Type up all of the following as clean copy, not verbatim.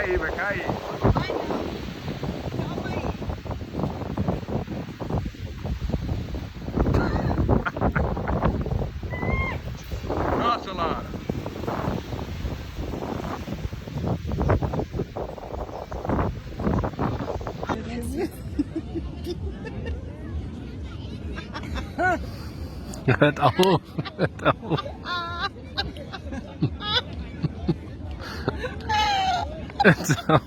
cair, vai cair. Vai não. Calma aí. Nossa, Lara. Hört auf, hört auf. Hört auf.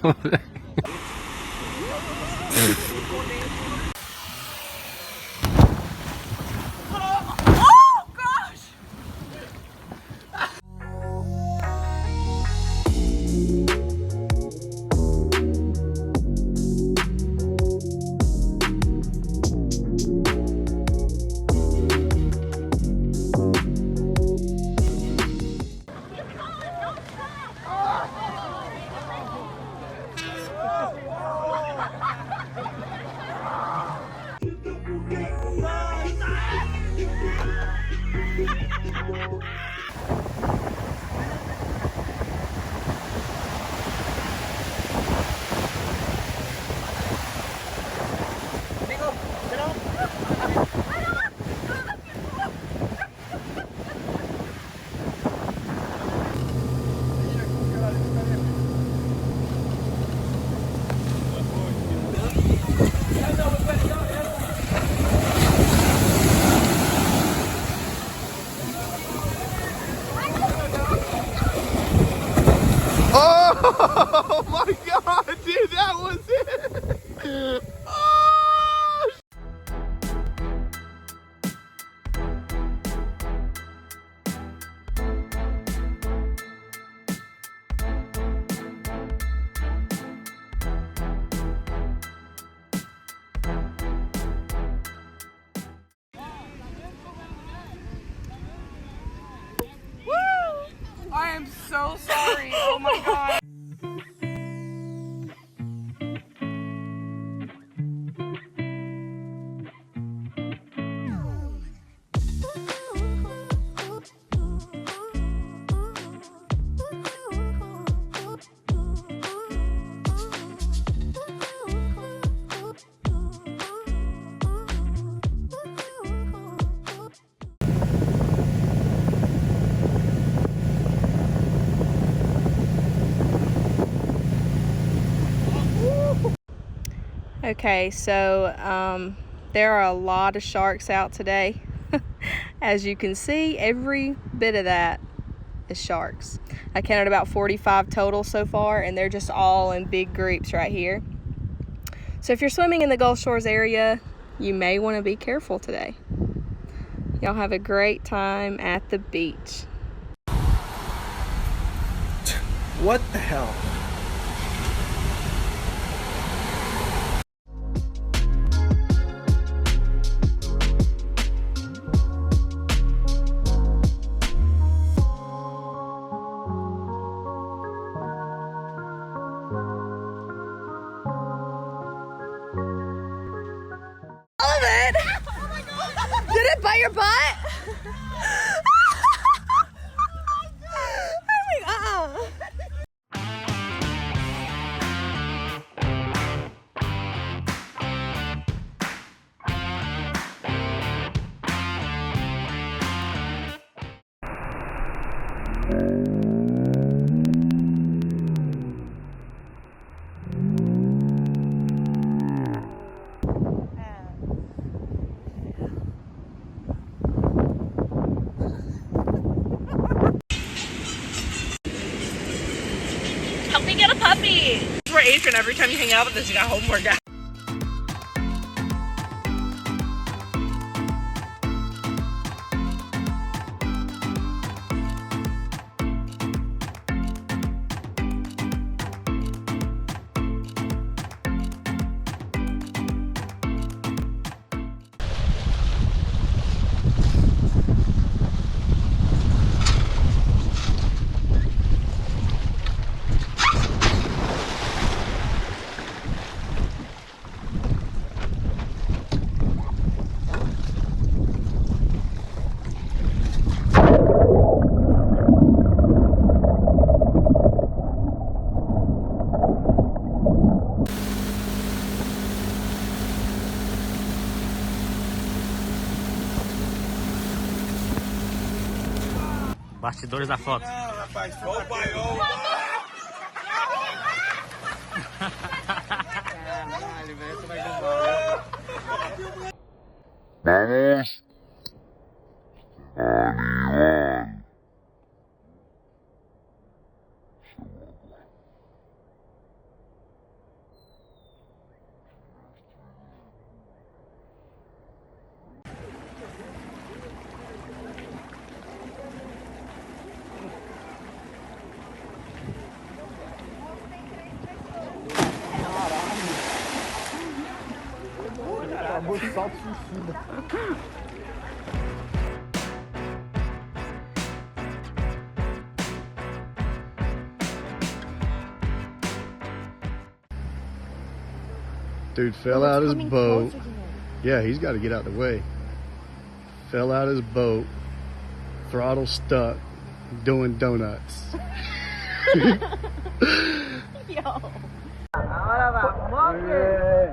Oh my god, dude, that was it! Oh! Woo! I am so sorry. Oh my god. Okay, so there are a lot of sharks out today. As you can see, every bit of that is sharks. I counted about 45 total so far, and they're just all in big groups right here. So if you're swimming in the Gulf Shores area, you may want to be careful today. Y'all have a great time at the beach. What the hell? All of it? Did it bite your butt? Help me get a puppy. For Adrian, every time you hang out with us, you got homework out. Bastidores da foto. Não, rapaz, opa, opa! Caralho, velho, você vai embora. Vamos. Animal. Acabou de salto suicida. Dude fell out his boat. Yeah, he's got to get out of the way. Fell out his boat, throttle stuck, doing donuts. Yo. Ahora vamos. Yeah.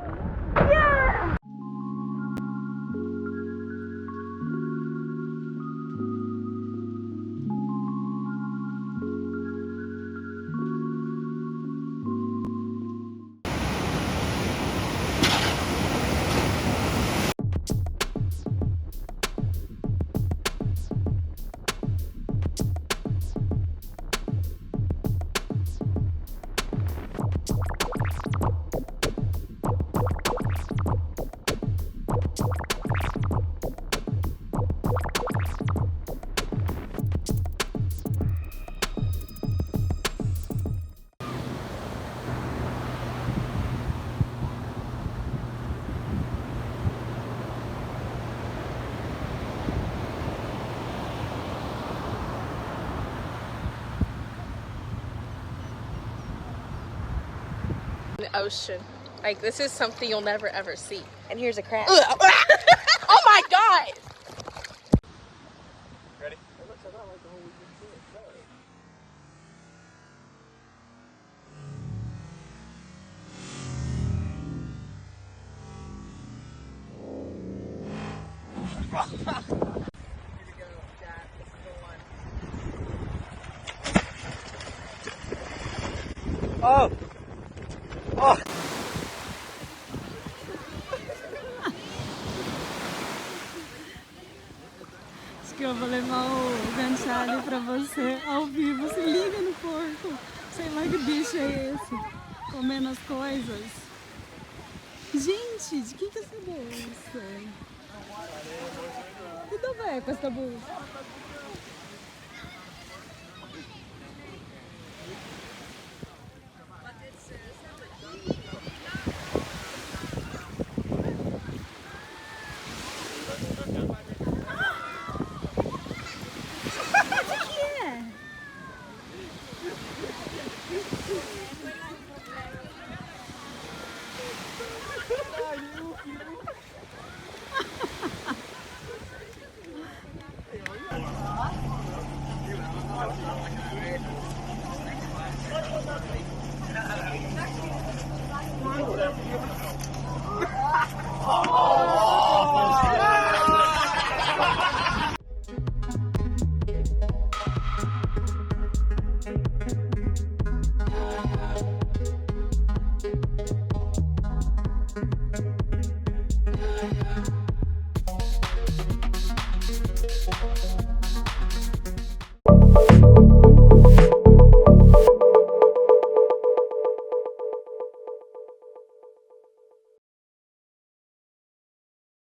The ocean. Like, this is something you'll never ever see. And here's a crab. Oh my god! Ready? Oh! Oh! Acho que eu vou levar o gancho ali pra você ao vivo. Se liga no porco. Sei lá que bicho é esse. Comendo as coisas. Gente, de quem que é essa bolsa? E do véio com essa bolsa?